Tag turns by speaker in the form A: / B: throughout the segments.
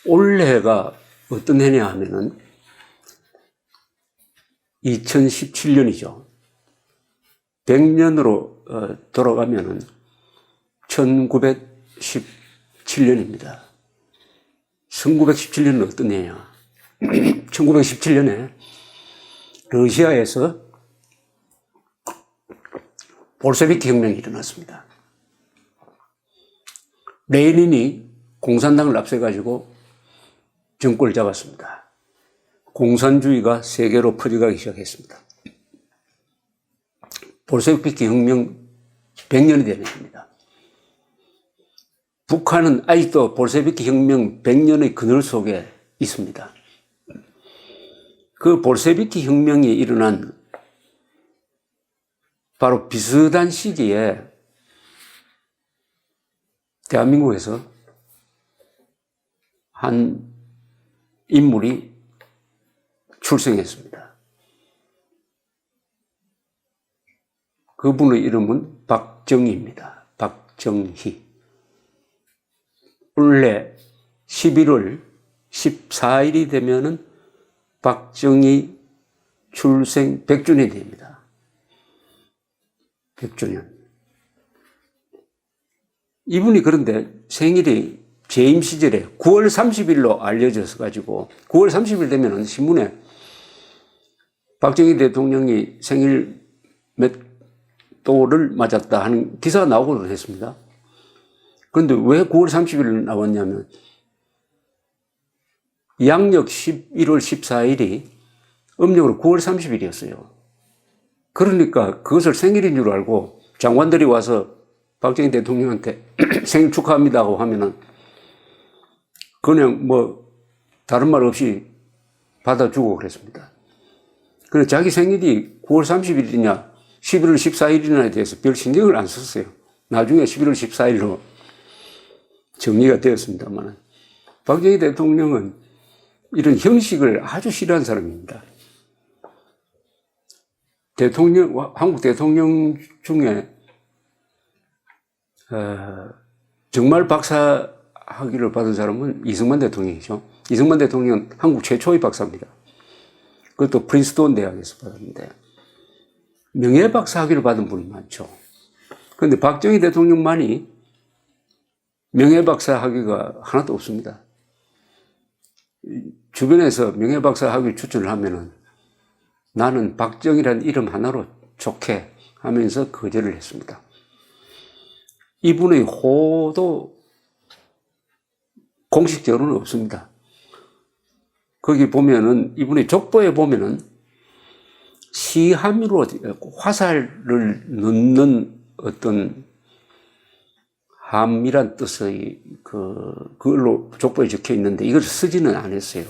A: 올해가 어떤 해냐 하면은 2017년이죠. 100년으로 돌아가면은 1917년입니다. 1917년은 어떤 해냐? 1917년에 러시아에서 볼셰비키 혁명이 일어났습니다. 레닌이 공산당을 앞세가지고 정권을 잡았습니다. 공산주의가 세계로 퍼져가기 시작했습니다. 볼셰비키 혁명 100년이 되는 해입니다. 북한은 아직도 볼셰비키 혁명 100년의 그늘 속에 있습니다. 그 볼셰비키 혁명이 일어난 바로 비슷한 시기에 대한민국에서 한 인물이 출생했습니다. 그분의 이름은 박정희입니다. 박정희. 원래 11월 14일이 되면은 박정희 출생 100주년이 됩니다. 100주년. 이분이 그런데 생일이 재임 시절에 9월 30일로 알려져서 가지고 9월 30일 되면은 신문에 박정희 대통령이 생일 몇 도를 맞았다 하는 기사가 나오기도 했습니다. 그런데 왜 9월 30일 나왔냐면 양력 11월 14일이 음력으로 9월 30일이었어요. 그러니까 그것을 생일인 줄 알고 장관들이 와서 박정희 대통령한테 생일 축하합니다 하고 하면은 그냥 뭐 다른 말 없이 받아주고 그랬습니다. 그런데 자기 생일이 9월 30일이냐 11월 14일이냐에 대해서 별 신경을 안 썼어요. 나중에 11월 14일로 정리가 되었습니다만 박정희 대통령은 이런 형식을 아주 싫어하는 사람입니다. 한국 대통령 중에 정말 박사 학위를 받은 사람은 이승만 대통령이죠. 이승만 대통령은 한국 최초의 박사입니다. 그것도 프린스턴 대학에서 받았는데 명예 박사 학위를 받은 분이 많죠. 그런데 박정희 대통령만이 명예 박사 학위가 하나도 없습니다. 주변에서 명예 박사 학위 추천을 하면은 나는 박정희라는 이름 하나로 좋게 하면서 거절을 했습니다. 이분의 호도 공식적으로는 없습니다. 거기 보면은 이분의 족보에 보면은 시함으로 화살을 넣는 어떤 함이란 뜻의 그걸로 족보에 적혀 있는데 이걸 쓰지는 않았어요.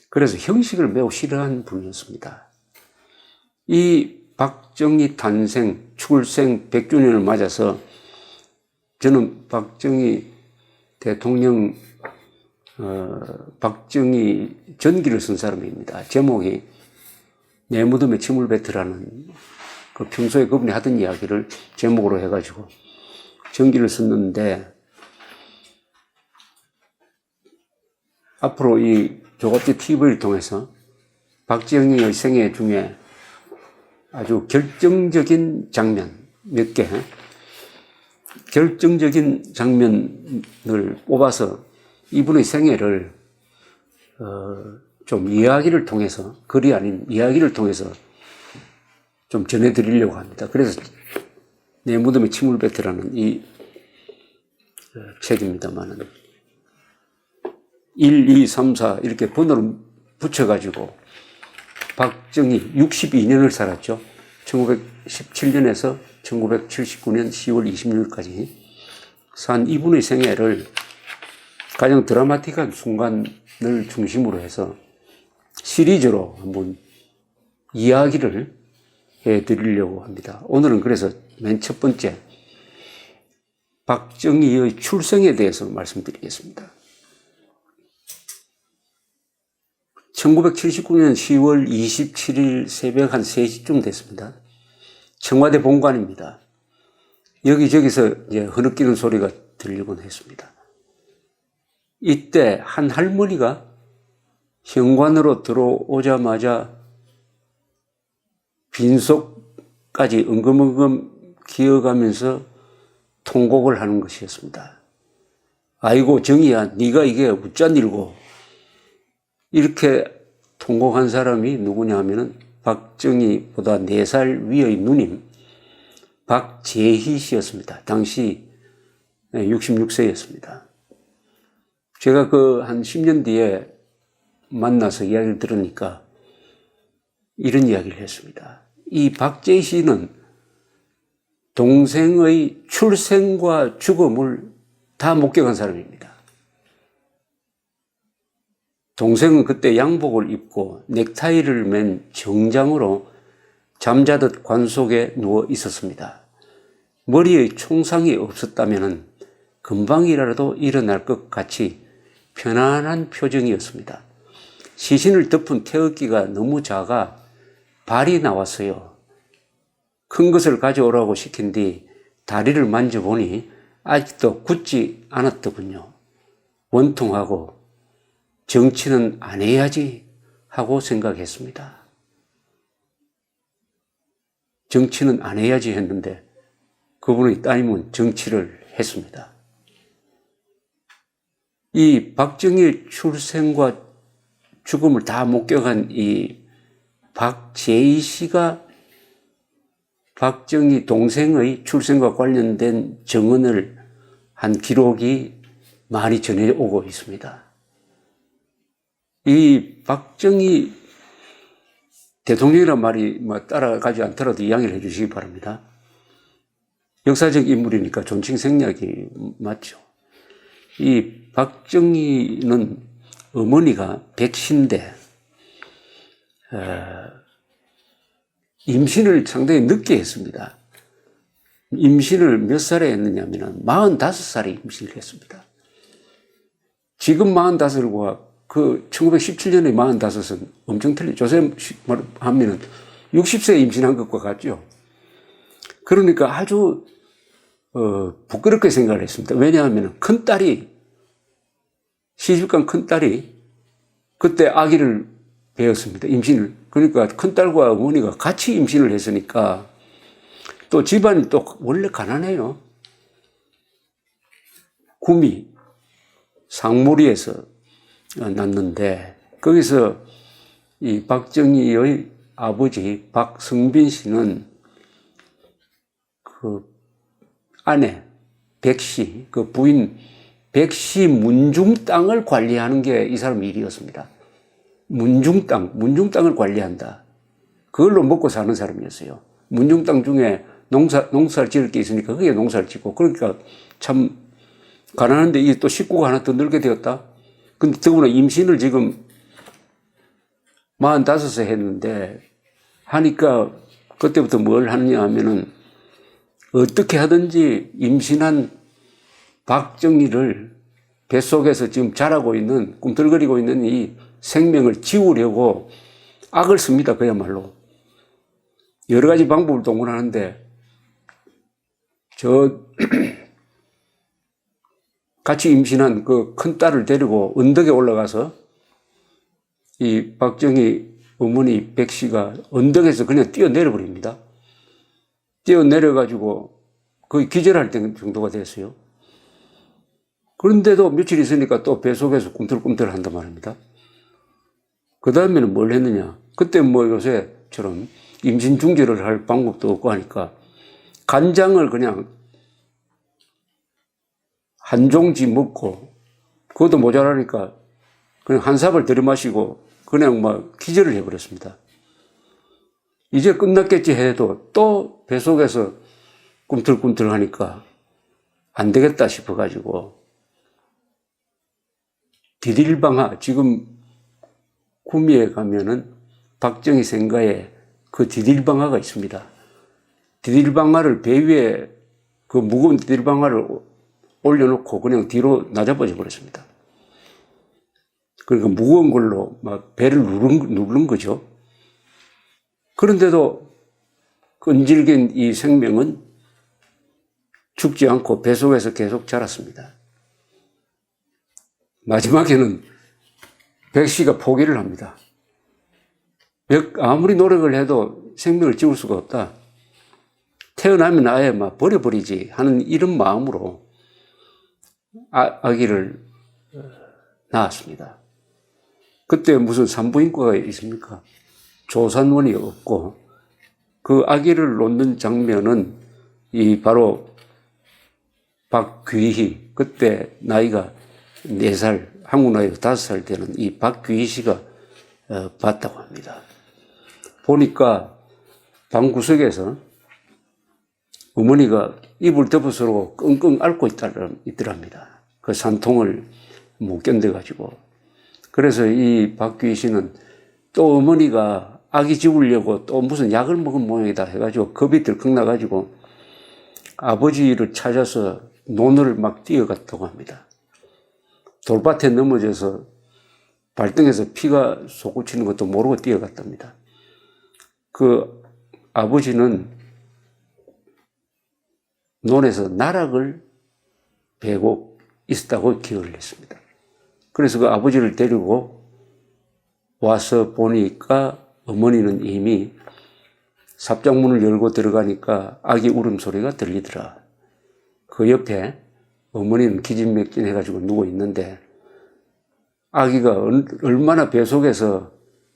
A: 그래서 형식을 매우 싫어하는 분이었습니다. 이 박정희 탄생, 출생 100주년을 맞아서 저는 박정희 대통령, 박정희 전기를 쓴 사람입니다. 제목이 내 무덤에 침을 뱉으라는 그 평소에 그분이 하던 이야기를 제목으로 해가지고 전기를 썼는데 앞으로 이 조갑지 TV를 통해서 박정희의 생애 중에 아주 결정적인 장면 몇 개, 결정적인 장면을 뽑아서 이분의 생애를 좀 이야기를 통해서, 글이 아닌 이야기를 통해서 좀 전해드리려고 합니다. 그래서 내 무덤에 침을 뱉으라는 이 책입니다만은 1, 2, 3, 4 이렇게 번호를 붙여가지고 박정희 62년을 살았죠. 1917년에서 1979년 10월 26일까지 산 이분의 생애를 가장 드라마틱한 순간을 중심으로 해서 시리즈로 한번 이야기를 해드리려고 합니다. 오늘은 그래서 맨 첫 번째 박정희의 출생에 대해서 말씀드리겠습니다. 1979년 10월 27일 새벽 한 3시쯤 됐습니다. 청와대 본관입니다. 여기저기서 이제 흐느끼는 소리가 들리곤 했습니다. 이때 한 할머니가 현관으로 들어오자마자 빈속까지 엉금엉금 기어가면서 통곡을 하는 것이었습니다. 아이고 정이야, 네가 이게 어쩐 일고. 이렇게 통곡한 사람이 누구냐 하면은 박정희보다 4살 위의 누님 박재희 씨였습니다. 당시 66세였습니다. 제가 그 한 10년 뒤에 만나서 이야기를 들으니까 이런 이야기를 했습니다. 이 박재희 씨는 동생의 출생과 죽음을 다 목격한 사람입니다. 동생은 그때 양복을 입고 넥타이를 맨 정장으로 잠자듯 관 속에 누워 있었습니다. 머리에 총상이 없었다면 금방이라도 일어날 것 같이 편안한 표정이었습니다. 시신을 덮은 태극기가 너무 작아 발이 나왔어요. 큰 것을 가져오라고 시킨 뒤 다리를 만져보니 아직도 굳지 않았더군요. 원통하고 정치는 안 해야지 하고 생각했습니다. 정치는 안 해야지 했는데 그분의 따님은 정치를 했습니다. 이 박정희의 출생과 죽음을 다 목격한 이 박재희 씨가 박정희 동생의 출생과 관련된 증언을 한 기록이 많이 전해오고 있습니다. 이 박정희 대통령이란 말이 따라가지 않더라도 이야기를 해주시기 바랍니다. 역사적 인물이니까 존칭 생략이 맞죠. 이 박정희는 어머니가 백신데 임신을 상당히 늦게 했습니다. 임신을 몇 살에 했느냐면 45살에 임신을 했습니다. 지금 45과 그 1917년에 45은 엄청 틀리죠. 요새 하면은 60세에 임신한 것과 같죠. 그러니까 아주 부끄럽게 생각을 했습니다. 왜냐하면 큰딸이, 시집간 큰딸이 그때 아기를 배웠습니다. 임신을. 그러니까 큰딸과 어머니가 같이 임신을 했으니까 또 집안이 또 원래 가난해요. 구미, 상무리에서 났는데 거기서 이 박정희의 아버지 박성빈 씨는 그 아내 백씨, 그 부인 백씨 문중 땅을 관리하는 게 이 사람 일이었습니다. 문중 땅을 관리한다. 그걸로 먹고 사는 사람이었어요. 문중 땅 중에 농사를 지을 게 있으니까 그게 농사를 짓고, 그러니까 참 가난한데 이게 또 식구가 하나 더 늘게 되었다. 근데 더구나 임신을 지금 45세 했는데 하니까 그때부터 뭘 하느냐 하면은 어떻게 하든지 임신한 박정희를 뱃속에서 지금 자라고 있는, 꿈틀거리고 있는 이 생명을 지우려고 악을 씁니다. 그야말로. 여러 가지 방법을 동원하는데 같이 임신한 그 큰딸을 데리고 언덕에 올라가서 이 박정희 어머니 백씨가 언덕에서 그냥 뛰어내려 버립니다. 뛰어내려가지고 거의 기절할 정도가 됐어요. 그런데도 며칠 있으니까 또 뱃속에서 꿈틀꿈틀 한단 말입니다. 그 다음에는 뭘 했느냐. 그때 요새처럼 임신 중지를 할 방법도 없고 하니까 간장을 그냥 한 종지 먹고, 그것도 모자라니까 그냥 한 삽을 들이마시고 그냥 기절을 해버렸습니다. 이제 끝났겠지 해도 또 뱃속에서 꿈틀꿈틀 하니까 안 되겠다 싶어가지고 디딜방아, 지금 구미에 가면은 박정희 생가에 그 디딜방아가 있습니다. 디딜방아를 배 위에 그 무거운 디딜방아를 올려놓고 그냥 뒤로 낮아버려 버렸습니다. 그러니까 무거운 걸로 배를 누른 거죠. 그런데도 끈질긴 이 생명은 죽지 않고 뱃속에서 계속 자랐습니다. 마지막에는 백 씨가 포기를 합니다. 아무리 노력을 해도 생명을 지울 수가 없다. 태어나면 아예 막 버려버리지 하는 이런 마음으로 아기를 낳았습니다. 그때 무슨 산부인과가 있습니까? 조산원이 없고 그 아기를 놓는 장면은 바로 박귀희, 그때 나이가 4살, 한국 나이가 5살 되는 이 박귀희 씨가 봤다고 합니다. 보니까 방구석에서 어머니가 이불 덮어서로 끙끙 앓고 있더랍니다. 그 산통을 못 견뎌가지고. 그래서 이 박귀희 씨는 또 어머니가 아기 집으려고 또 무슨 약을 먹은 모양이다 해가지고 겁이 들컥 나가지고 아버지를 찾아서 논을 막 뛰어갔다고 합니다. 돌밭에 넘어져서 발등에서 피가 솟구치는 것도 모르고 뛰어갔답니다. 그 아버지는 논에서 나락을 베고 있었다고 기억을 했습니다. 그래서 그 아버지를 데리고 와서 보니까 어머니는 이미 삽장문을 열고 들어가니까 아기 울음소리가 들리더라. 그 옆에 어머니는 기진맥진해가지고 누워 있는데 아기가 얼마나 배 속에서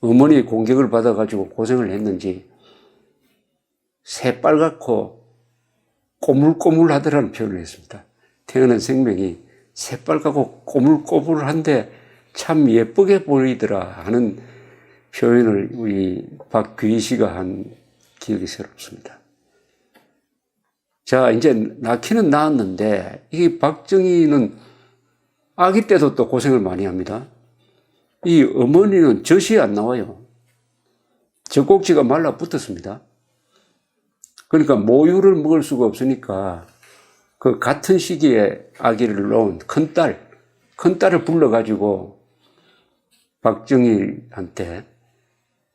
A: 어머니의 공격을 받아가지고 고생을 했는지 새빨갛고 꼬물꼬물하더라는 표현을 했습니다. 태어난 생명이 새빨갛고 꼬물꼬물한데 참 예쁘게 보이더라 하는 표현을 우리 박귀희 씨가 한 기억이 새롭습니다. 자, 이제 낳기는 낳았는데 이 박정희는 아기 때도 또 고생을 많이 합니다. 이 어머니는 젖이 안 나와요. 젖꼭지가 말라 붙었습니다. 그러니까 모유를 먹을 수가 없으니까 그 같은 시기에 아기를 낳은 큰딸을 불러가지고 박정희한테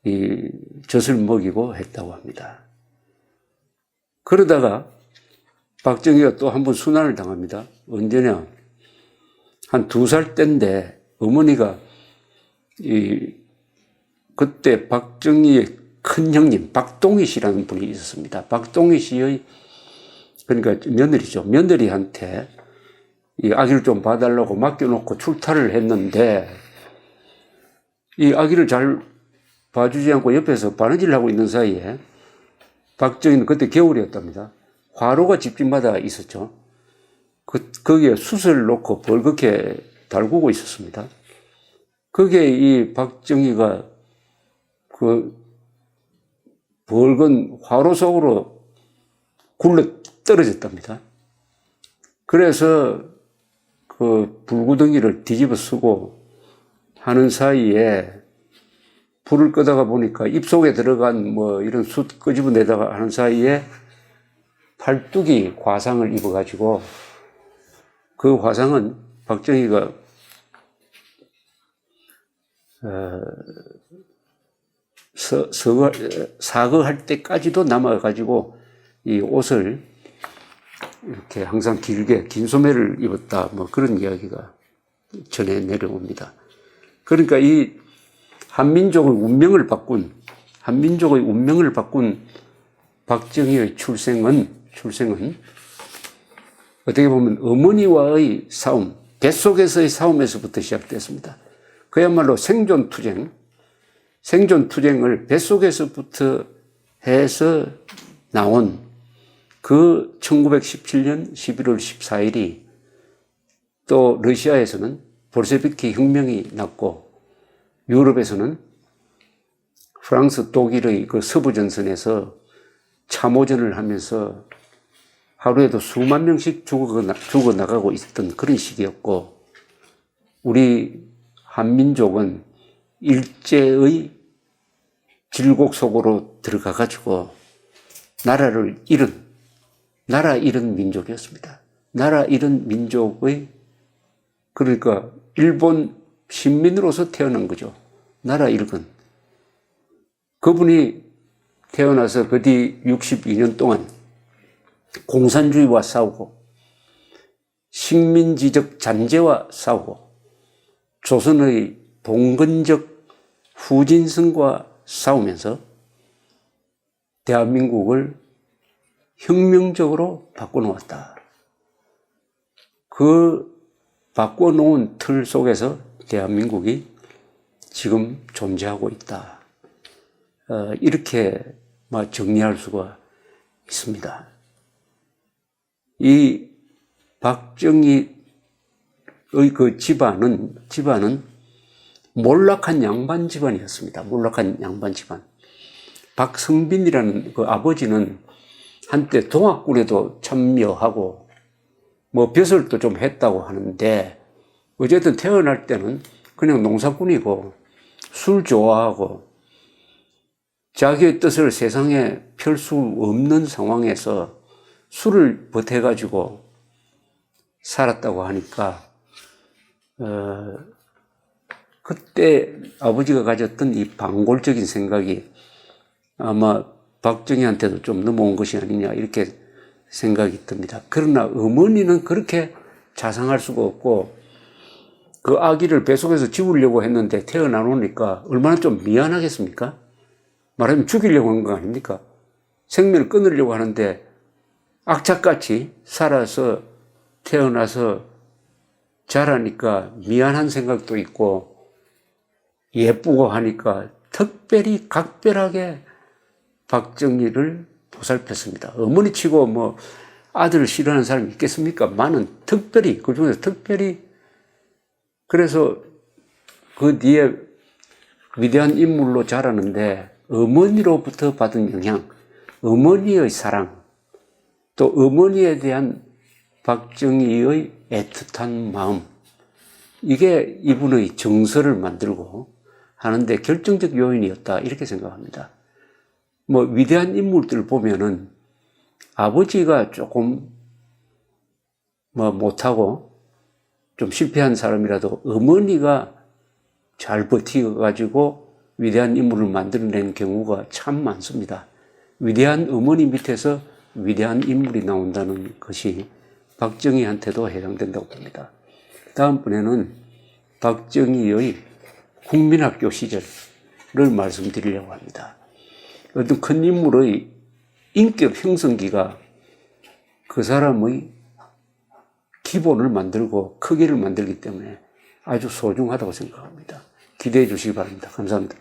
A: 이 젖을 먹이고 했다고 합니다. 그러다가 박정희가 또 한 번 순환을 당합니다. 언제냐? 한 2살 때인데 어머니가 그때 박정희의 큰 형님 박동희 씨라는 분이 있었습니다. 박동희 씨의 그러니까 며느리죠. 며느리한테 이 아기를 좀 봐달라고 맡겨놓고 출타를 했는데 이 아기를 잘 봐주지 않고 옆에서 바느질을 하고 있는 사이에 박정희는 그때 겨울이었답니다. 화로가 집집마다 있었죠. 거기에 숯을 놓고 벌겋게 달구고 있었습니다. 거기에 이 박정희가 그 벌건 화로 속으로 굴러 떨어졌답니다. 그래서 그 불구덩이를 뒤집어 쓰고 하는 사이에 불을 끄다가 보니까 입속에 들어간 뭐 이런 숯 끄집어내다가 하는 사이에 팔뚝이 화상을 입어가지고 그 화상은 박정희가 사거할 때까지도 남아가지고 이 옷을 이렇게 항상 긴 소매를 입었다 뭐 그런 이야기가 전해 내려옵니다. 그러니까 이 한민족의 운명을 바꾼 박정희의 출생은 어떻게 보면 어머니와의 싸움, 뱃속에서의 싸움에서부터 시작됐습니다. 그야말로 생존투쟁을 뱃속에서부터 해서 나온 그 1917년 11월 14일이 또 러시아에서는 볼셰비키 혁명이 났고 유럽에서는 프랑스, 독일의 그 서부전선에서 참호전을 하면서 하루에도 수만 명씩 죽어나가고 있었던 그런 시기였고 우리 한민족은 일제의 질곡 속으로 들어가가지고 나라 잃은 민족이었습니다. 나라 잃은 민족의 그러니까 일본 신민으로서 태어난 거죠. 나라 잃은. 그분이 태어나서 그 뒤 62년 동안 공산주의와 싸우고 식민지적 잔재와 싸우고 조선의 봉건적 후진성과 싸우면서 대한민국을 혁명적으로 바꿔놓았다. 그 바꿔놓은 틀 속에서 대한민국이 지금 존재하고 있다. 이렇게 정리할 수가 있습니다. 이 박정희의 그 집안은 몰락한 양반 집안이었습니다. 몰락한 양반 집안. 박성빈이라는 그 아버지는 한때 동학군에도 참여하고 벼슬도 좀 했다고 하는데 어쨌든 태어날 때는 그냥 농사꾼이고 술 좋아하고 자기의 뜻을 세상에 펼 수 없는 상황에서 술을 보태가지고 살았다고 하니까 그때 아버지가 가졌던 이 반골적인 생각이 아마 박정희한테도 좀 넘어온 것이 아니냐 이렇게 생각이 듭니다. 그러나 어머니는 그렇게 자상할 수가 없고 그 아기를 뱃속에서 지우려고 했는데 태어나 놓으니까 얼마나 좀 미안하겠습니까? 말하면 죽이려고 한 거 아닙니까? 생명을 끊으려고 하는데 악착같이 살아서 태어나서 자라니까 미안한 생각도 있고 예쁘고 하니까 특별히 각별하게 박정희를 보살폈습니다. 어머니 치고 아들을 싫어하는 사람이 있겠습니까? 많은 특별히, 그 중에서 특별히. 그래서 그 뒤에 위대한 인물로 자라는데 어머니로부터 받은 영향, 어머니의 사랑, 또 어머니에 대한 박정희의 애틋한 마음, 이게 이분의 정서를 만들고 하는데 결정적 요인이었다 이렇게 생각합니다. 위대한 인물들을 보면은 아버지가 조금 못하고 좀 실패한 사람이라도 어머니가 잘 버티가지고 위대한 인물을 만들어낸 경우가 참 많습니다. 위대한 어머니 밑에서 위대한 인물이 나온다는 것이 박정희한테도 해당된다고 봅니다. 다음번에는 박정희의 국민학교 시절을 말씀드리려고 합니다. 어떤 큰 인물의 인격 형성기가 그 사람의 기본을 만들고 크기를 만들기 때문에 아주 소중하다고 생각합니다. 기대해 주시기 바랍니다. 감사합니다.